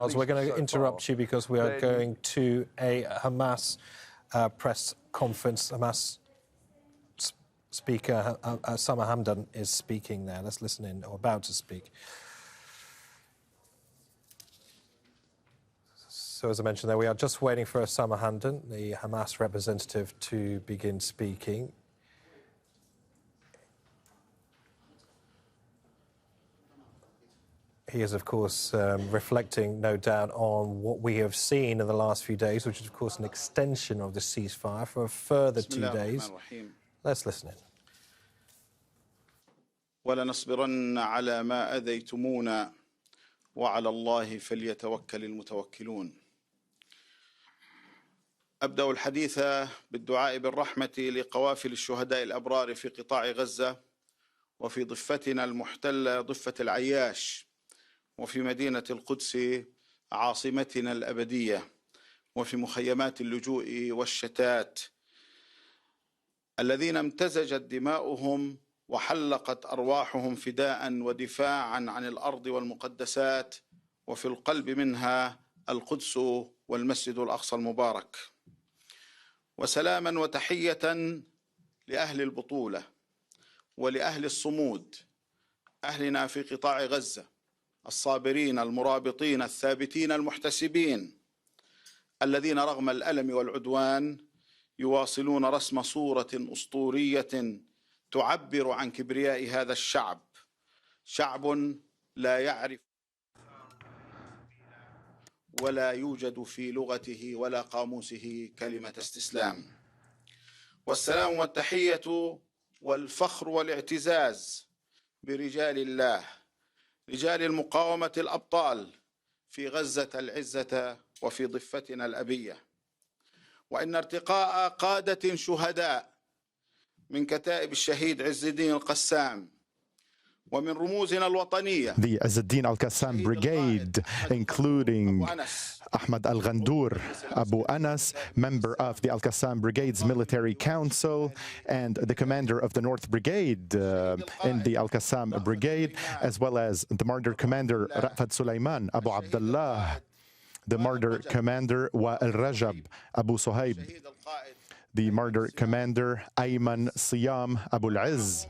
We're going to interrupt you because we are going to a Hamas press conference. Hamas speaker Osama Hamdan is speaking there. Let's listen in, or about to speak. So as I mentioned there, we are just waiting for Osama Hamdan, the Hamas representative, to begin speaking. He is, of course, reflecting, no doubt, on what we have seen in the last few days, which is, of course, an extension of the ceasefire for a further 2 days. Let's listen in. ولنصبرن على ما أذيتمونا وعلى الله فليتوكل المتوكلون. أبدأ الحديث بالدعاء بالرحمة لقوافل الشهداء الأبرار في قطاع غزة وفي ضفتنا المحتلة ضفة العياش وفي مدينة القدس عاصمتنا الأبدية وفي مخيمات اللجوء والشتات الذين امتزجت دماؤهم وحلقت أرواحهم فداء ودفاعا عن الأرض والمقدسات وفي القلب منها القدس والمسجد الأقصى المبارك. وسلاما وتحية لأهل البطولة ولأهل الصمود، أهلنا في قطاع غزة الصابرين المرابطين الثابتين المحتسبين الذين رغم الألم والعدوان يواصلون رسم صورة أسطورية تعبر عن كبرياء هذا الشعب، شعب لا يعرف ولا يوجد في لغته ولا قاموسه كلمة استسلام. والسلام والتحية والفخر والاعتزاز برجال الله، رجال المقاومة الأبطال في غزة العزة وفي ضفتنا الأبية. وإن ارتقاء قادة شهداء من كتائب الشهيد عز الدين القسام ومن رموزنا الوطنية the Azz al-Din al-Qassam Brigade, including Ahmad al-Ghandour Abu Anas, member of the Al-Qassam Brigade's military council, and the commander of the North Brigade in the Al-Qassam Brigade, as well as the martyr commander Ra'fat Sulaiman Abu Abdullah, the martyr commander Wa'il Rajab Abu Suhaib, the martyr commander Ayman Siyam Abu al-Izz,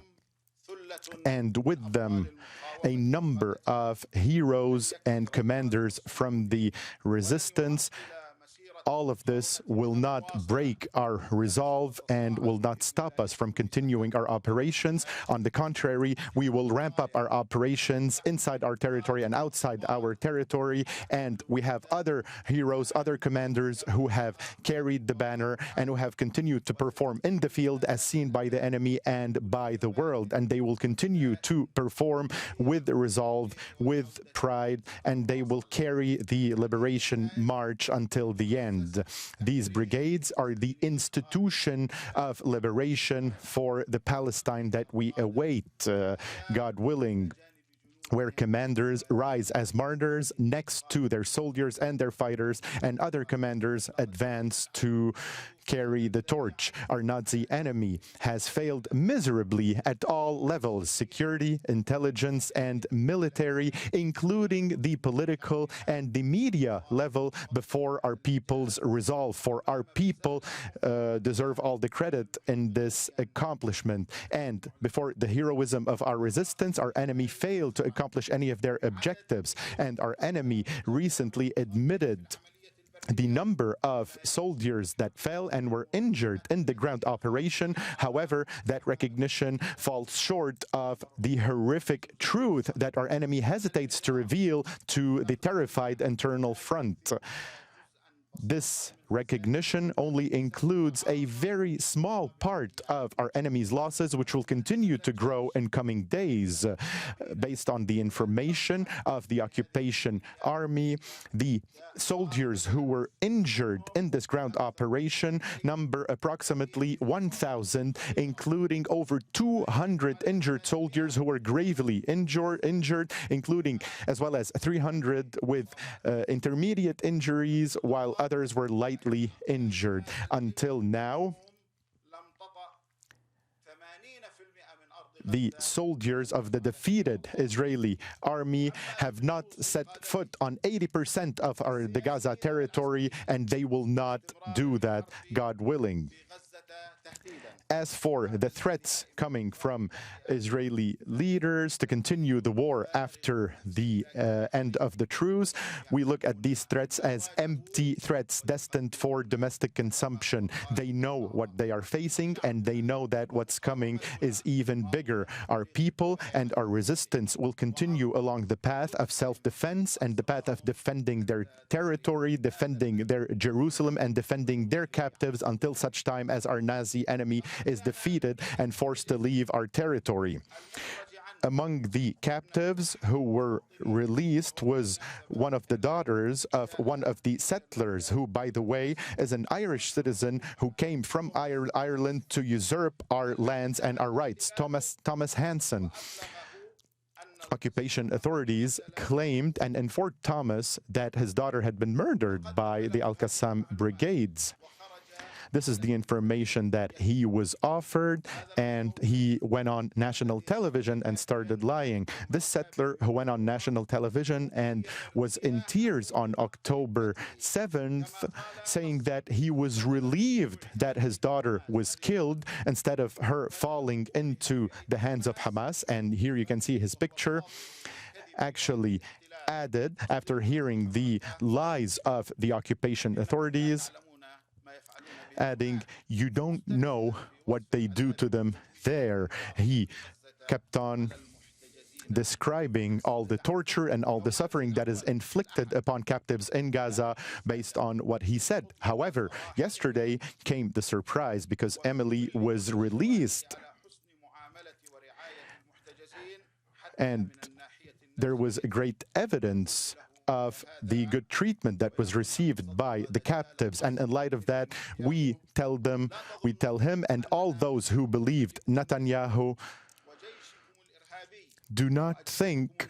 and with them a number of heroes and commanders from the resistance. All of this will not break our resolve and will not stop us from continuing our operations. On the contrary, we will ramp up our operations inside our territory and outside our territory. And we have other heroes, other commanders who have carried the banner and who have continued to perform in the field as seen by the enemy and by the world. And they will continue to perform with resolve, with pride, and they will carry the liberation march until the end. These brigades are the institution of liberation for the Palestine that we await, God willing, where commanders rise as martyrs next to their soldiers and their fighters, and other commanders advance to carry the torch. Our Nazi enemy has failed miserably at all levels: security, intelligence, and military, including the political and the media level, before our people's resolve. For our people deserve all the credit in this accomplishment. And before the heroism of our resistance, our enemy failed to accomplish any of their objectives. And our enemy recently admitted the number of soldiers that fell and were injured in the ground operation. However, that recognition falls short of the horrific truth that our enemy hesitates to reveal to the terrified internal front. This recognition only includes a very small part of our enemy's losses, which will continue to grow in coming days. Based on the information of the occupation army, the soldiers who were injured in this ground operation number approximately 1,000, including over 200 injured soldiers who were gravely injured, including as well as 300 with intermediate injuries, while others were lightly injured. Until now, the soldiers of the defeated Israeli army have not set foot on 80% of the Gaza territory, and they will not do that, God willing. As for the threats coming from Israeli leaders to continue the war after the end of the truce, we look at these threats as empty threats destined for domestic consumption. They know what they are facing, and they know that what's coming is even bigger. Our people and our resistance will continue along the path of self-defense and the path of defending their territory, defending their Jerusalem, and defending their captives until such time as our Nazi enemy is defeated and forced to leave our territory. Among the captives who were released was one of the daughters of one of the settlers, who, by the way, is an Irish citizen who came from Ireland to usurp our lands and our rights, Thomas Hansen. Occupation authorities claimed and informed Thomas that his daughter had been murdered by the Al-Qassam brigades. This is the information that he was offered, and he went on national television and started lying. This settler who went on national television and was in tears on October 7th, saying that he was relieved that his daughter was killed instead of her falling into the hands of Hamas. And here you can see his picture. Actually added, after hearing the lies of the occupation authorities, adding, "You don't know what they do to them there." He kept on describing all the torture and all the suffering that is inflicted upon captives in Gaza based on what he said. However, yesterday came the surprise because Emily was released, and there was great evidence of the good treatment that was received by the captives. And in light of that, we tell him and all those who believed Netanyahu, do not think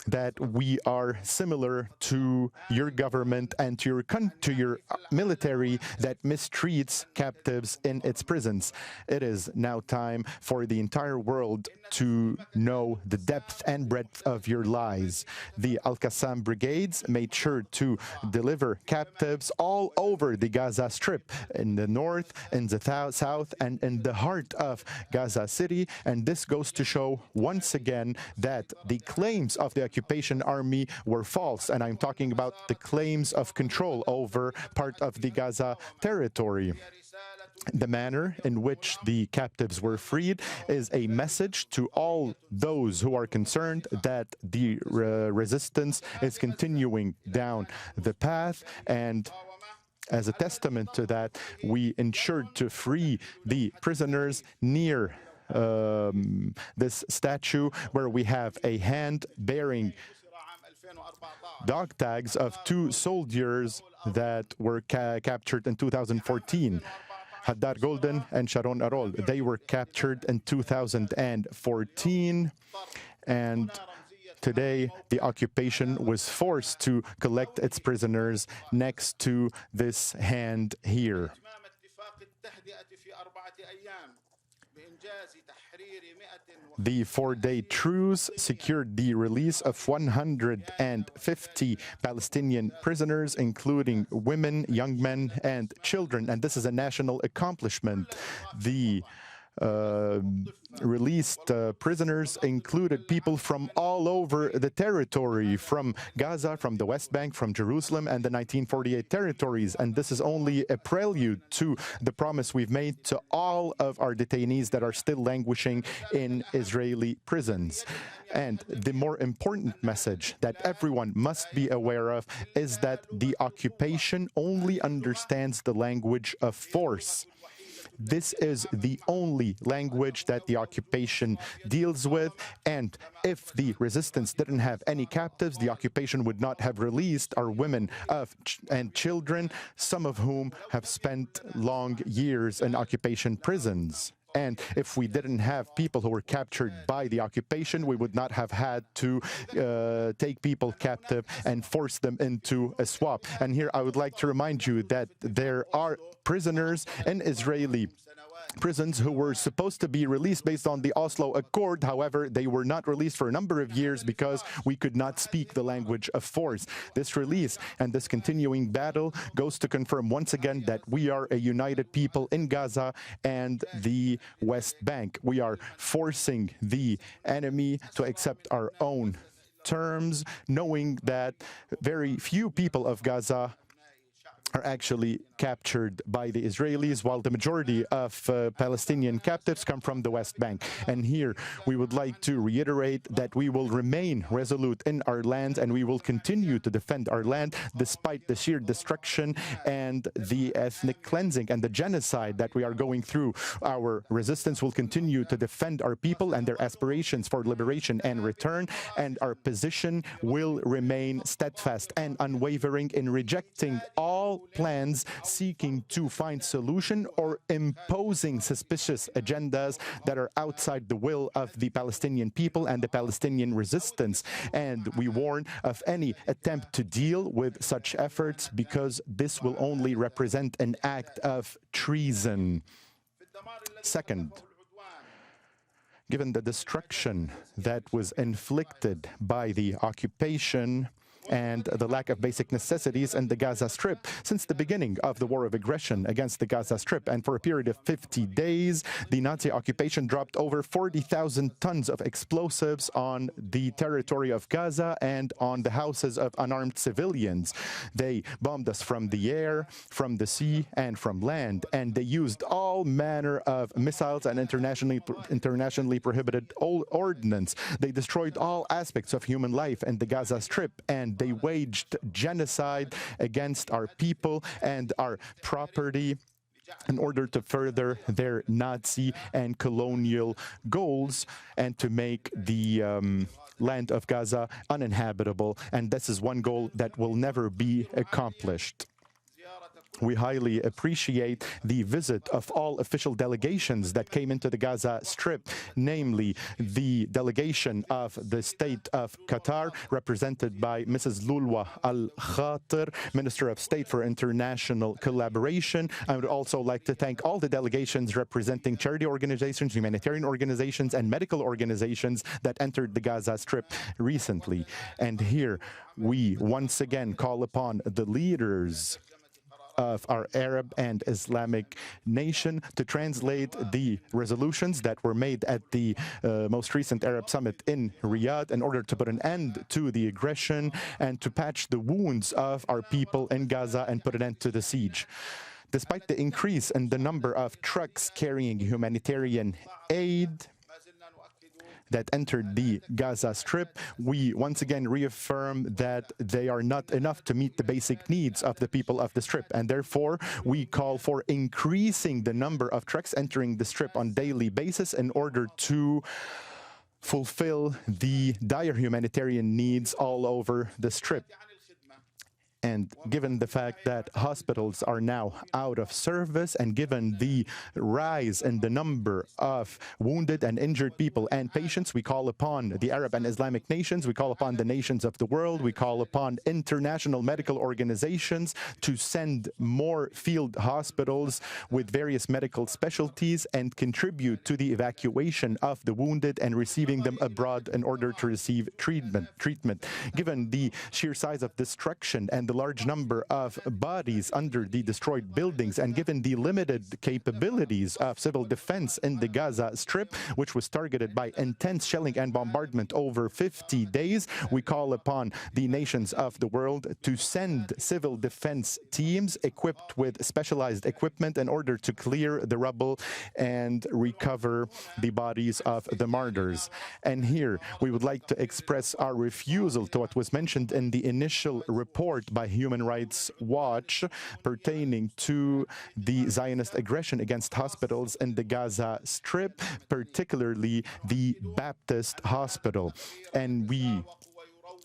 that we are similar to your government and to your military that mistreats captives in its prisons. It is now time for the entire world to know the depth and breadth of your lies. The Al-Qassam brigades made sure to deliver captives all over the Gaza Strip, in the north, in the south, and in the heart of Gaza City. And this goes to show once again that the claims of the occupation army were false. And I'm talking about the claims of control over part of the Gaza territory. The manner in which the captives were freed is a message to all those who are concerned that the resistance is continuing down the path. And as a testament to that, we ensured to free the prisoners near this statue, where we have a hand bearing dog tags of 2 soldiers that were captured in 2014. Haddad Golden and Sharon Arol. They were captured in 2014, and today the occupation was forced to collect its prisoners next to this hand here. The 4-day truce secured the release of 150 Palestinian prisoners, including women, young men, and children. And this is a national accomplishment. The released prisoners included people from all over the territory, from Gaza, from the West Bank, from Jerusalem, and the 1948 territories. And this is only a prelude to the promise we've made to all of our detainees that are still languishing in Israeli prisons. And the more important message that everyone must be aware of is that the occupation only understands the language of force. This is the only language that the occupation deals with, and if the resistance didn't have any captives, the occupation would not have released our women and children, some of whom have spent long years in occupation prisons. And if we didn't have people who were captured by the occupation, we would not have had to take people captive and force them into a swap. And here I would like to remind you that there are prisoners in Israeli prisons who were supposed to be released based on the Oslo Accord. However, they were not released for a number of years because we could not speak the language of force. This release and this continuing battle goes to confirm once again that we are a united people in Gaza and the West Bank. We are forcing the enemy to accept our own terms, knowing that very few people of Gaza are actually captured by the Israelis, while the majority of Palestinian captives come from the West Bank. And here we would like to reiterate that we will remain resolute in our land and we will continue to defend our land despite the sheer destruction and the ethnic cleansing and the genocide that we are going through. Our resistance will continue to defend our people and their aspirations for liberation and return, and our position will remain steadfast and unwavering in rejecting all plans seeking to find solution or imposing suspicious agendas that are outside the will of the Palestinian people and the Palestinian resistance. And we warn of any attempt to deal with such efforts because this will only represent an act of treason. Second, given the destruction that was inflicted by the occupation and the lack of basic necessities in the Gaza Strip since the beginning of the war of aggression against the Gaza Strip. And for a period of 50 days, the Nazi occupation dropped over 40,000 tons of explosives on the territory of Gaza and on the houses of unarmed civilians. They bombed us from the air, from the sea, and from land. And they used all manner of missiles and internationally prohibited ordnance. They destroyed all aspects of human life in the Gaza Strip, and they waged genocide against our people and our property in order to further their Nazi and colonial goals and to make the land of Gaza uninhabitable. And this is one goal that will never be accomplished. We highly appreciate the visit of all official delegations that came into the Gaza Strip, namely the delegation of the State of Qatar, represented by Mrs. Lulwa Al-Khatir, Minister of State for International Collaboration. I would also like to thank all the delegations representing charity organizations, humanitarian organizations, and medical organizations that entered the Gaza Strip recently. And here we once again call upon the leaders of our Arab and Islamic nation to translate the resolutions that were made at the most recent Arab summit in Riyadh in order to put an end to the aggression and to patch the wounds of our people in Gaza and put an end to the siege. Despite the increase in the number of trucks carrying humanitarian aid that entered the Gaza Strip, we once again reaffirm that they are not enough to meet the basic needs of the people of the Strip, and therefore we call for increasing the number of trucks entering the Strip on a daily basis in order to fulfill the dire humanitarian needs all over the Strip. And given the fact that hospitals are now out of service, and given the rise in the number of wounded and injured people and patients, we call upon the Arab and Islamic nations, we call upon the nations of the world, we call upon international medical organizations to send more field hospitals with various medical specialties and contribute to the evacuation of the wounded and receiving them abroad in order to receive treatment. Given the sheer size of destruction and the large number of bodies under the destroyed buildings, and given the limited capabilities of civil defense in the Gaza Strip, which was targeted by intense shelling and bombardment over 50 days, we call upon the nations of the world to send civil defense teams equipped with specialized equipment in order to clear the rubble and recover the bodies of the martyrs. And here we would like to express our refusal to what was mentioned in the initial report by Human Rights Watch pertaining to the Zionist aggression against hospitals in the Gaza Strip, particularly the Baptist Hospital. And we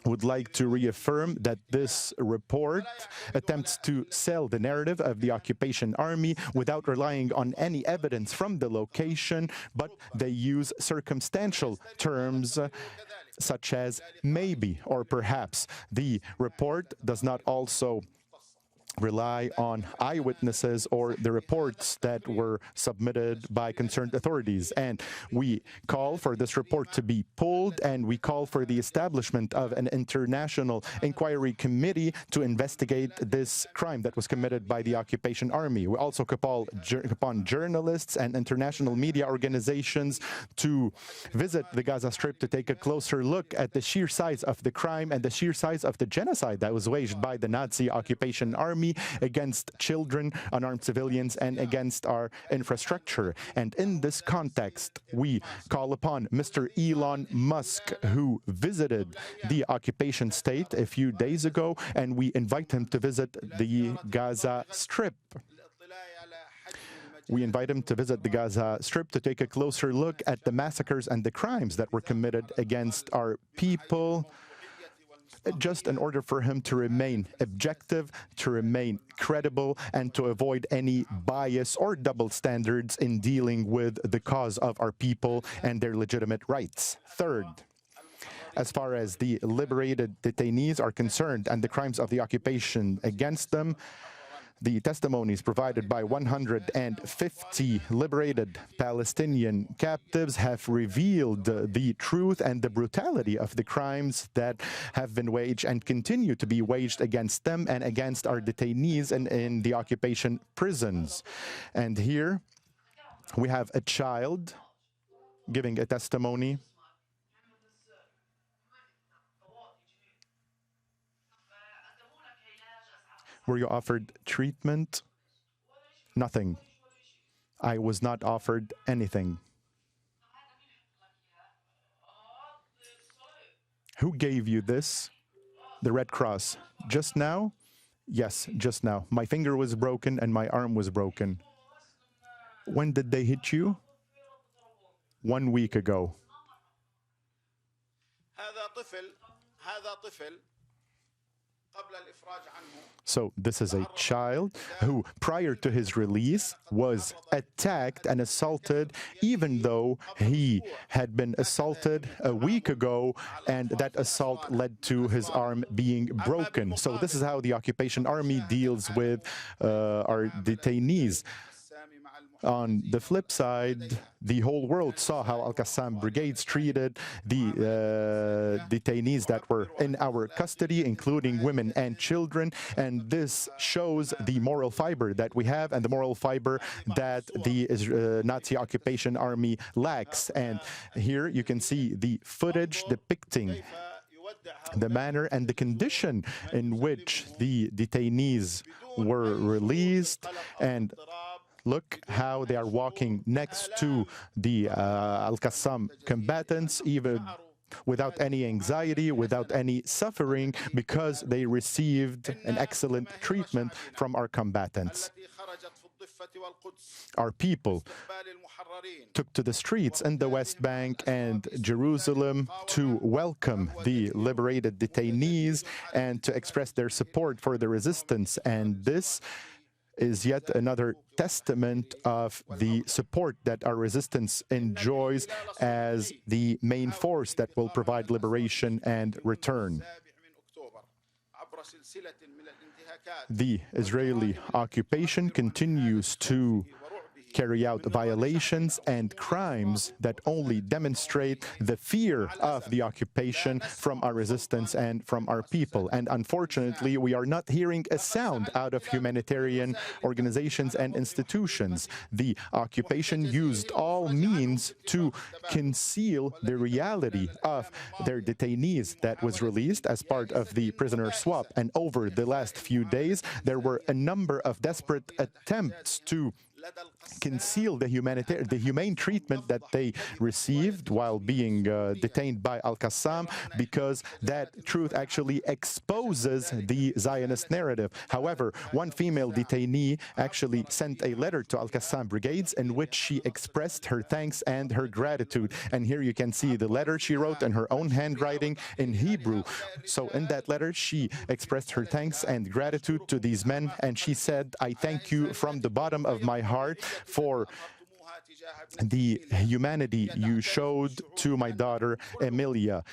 would like to reaffirm that this report attempts to sell the narrative of the occupation army without relying on any evidence from the location, but they use circumstantial terms such as maybe or perhaps. The report does not also rely on eyewitnesses or the reports that were submitted by concerned authorities. And we call for this report to be pulled, and we call for the establishment of an international inquiry committee to investigate this crime that was committed by the occupation army. We also call upon journalists and international media organizations to visit the Gaza Strip to take a closer look at the sheer size of the crime and the sheer size of the genocide that was waged by the Nazi occupation army against children, unarmed civilians, and against our infrastructure. And in this context, we call upon Mr. Elon Musk, who visited the occupation state a few days ago, and we invite him to visit the Gaza Strip. We invite him to visit the Gaza Strip to take a closer look at the massacres and the crimes that were committed against our people, just in order for him to remain objective, to remain credible, and to avoid any bias or double standards in dealing with the cause of our people and their legitimate rights. Third, as far as the liberated detainees are concerned and the crimes of the occupation against them, the testimonies provided by 150 liberated Palestinian captives have revealed the truth and the brutality of the crimes that have been waged and continue to be waged against them and against our detainees in the occupation prisons. And here we have a child giving a testimony. Were you offered treatment? Nothing. I was not offered anything. Who gave you this? The Red Cross. Just now? Yes, just now. My finger was broken and my arm was broken. When did they hit you? 1 week ago. So this is a child who, prior to his release, was attacked and assaulted, even though he had been assaulted a week ago, and that assault led to his arm being broken. So this is how the occupation army deals with our detainees. On the flip side, the whole world saw how Al-Qassam brigades treated the detainees that were in our custody, including women and children, and this shows the moral fiber that we have and the moral fiber that the Nazi occupation army lacks. And here you can see the footage depicting the manner and the condition in which the detainees were released, and look how they are walking next to the Al-Qassam combatants, even without any anxiety, without any suffering, because they received an excellent treatment from our combatants. Our people took to the streets in the West Bank and Jerusalem to welcome the liberated detainees and to express their support for the resistance. And this is yet another testament of the support that our resistance enjoys as the main force that will provide liberation and return. The Israeli occupation continues to carry out violations and crimes that only demonstrate the fear of the occupation from our resistance and from our people. And unfortunately, we are not hearing a sound out of humanitarian organizations and institutions. The occupation used all means to conceal the reality of their detainees that was released as part of the prisoner swap. And over the last few days, there were a number of desperate attempts to conceal the humane treatment that they received while being detained by Al-Qassam, because that truth actually exposes the Zionist narrative. However, one female detainee actually sent a letter to Al-Qassam brigades in which she expressed her thanks and her gratitude. And here you can see the letter she wrote in her own handwriting in Hebrew. So in that letter, she expressed her thanks and gratitude to these men, and she said, "I thank you from the bottom of my heart for the humanity you showed to my daughter, Emilia.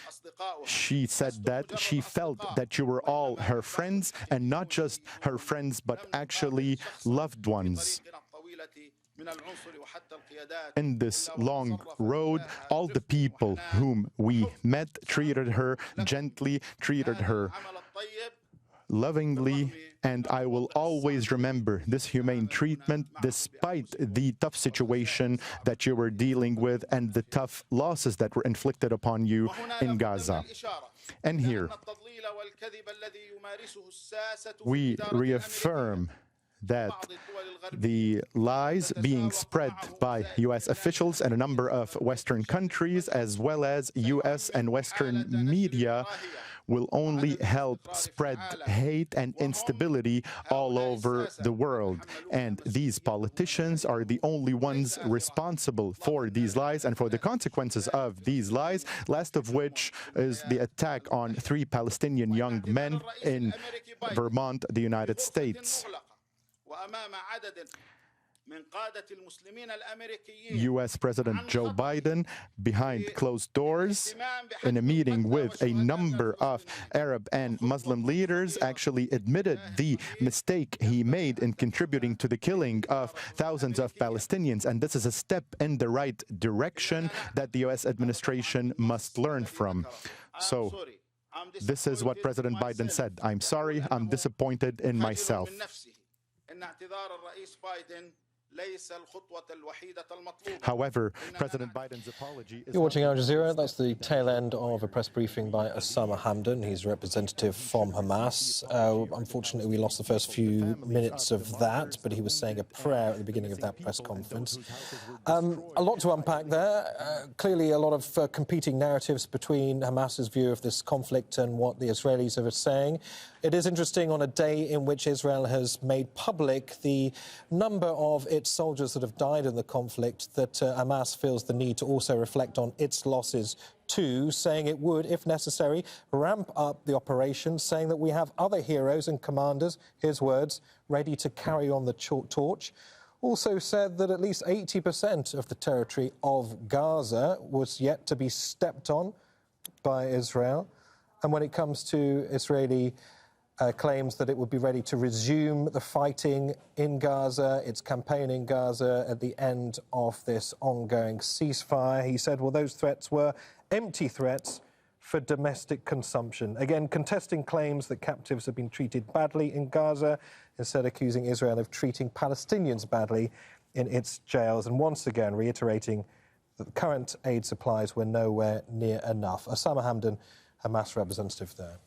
She said that she felt that you were all her friends, and not just her friends, but actually loved ones. In this long road, all the people whom we met treated her gently, treated her lovingly, and I will always remember this humane treatment despite the tough situation that you were dealing with and the tough losses that were inflicted upon you in Gaza. And here, we reaffirm that the lies being spread by U.S. officials and a number of Western countries, as well as U.S. and Western media, will only help spread hate and instability all over the world. And these politicians are the only ones responsible for these lies and for the consequences of these lies, last of which is the attack on 3 Palestinian young men in Vermont, the United States. U.S. President Joe Biden, behind closed doors, in a meeting with a number of Arab and Muslim leaders, actually admitted the mistake he made in contributing to the killing of thousands of Palestinians. And this is a step in the right direction that the U.S. administration must learn from. So, this is what President Biden said. I'm sorry, I'm disappointed in myself. However, President Biden's apology is... You're watching Al Jazeera. That's the tail end of a press briefing by Osama Hamdan. He's a representative from Hamas. Unfortunately, we lost the first few minutes of that, but he was saying a prayer at the beginning of that press conference. A lot to unpack there. Clearly, a lot of competing narratives between Hamas's view of this conflict and what the Israelis are saying. It is interesting on a day in which Israel has made public the number of its soldiers that have died in the conflict that Hamas feels the need to also reflect on its losses too, saying it would, if necessary, ramp up the operation, saying that we have other heroes and commanders, his words, ready to carry on the torch. Also said that at least 80% of the territory of Gaza was yet to be stepped on by Israel. And when it comes to Israeli claims that it would be ready to resume the fighting in Gaza, its campaign in Gaza at the end of this ongoing ceasefire. He said, well, those threats were empty threats for domestic consumption. Again, contesting claims that captives have been treated badly in Gaza, instead accusing Israel of treating Palestinians badly in its jails, and once again reiterating that the current aid supplies were nowhere near enough. Osama Hamdan, Hamas representative there.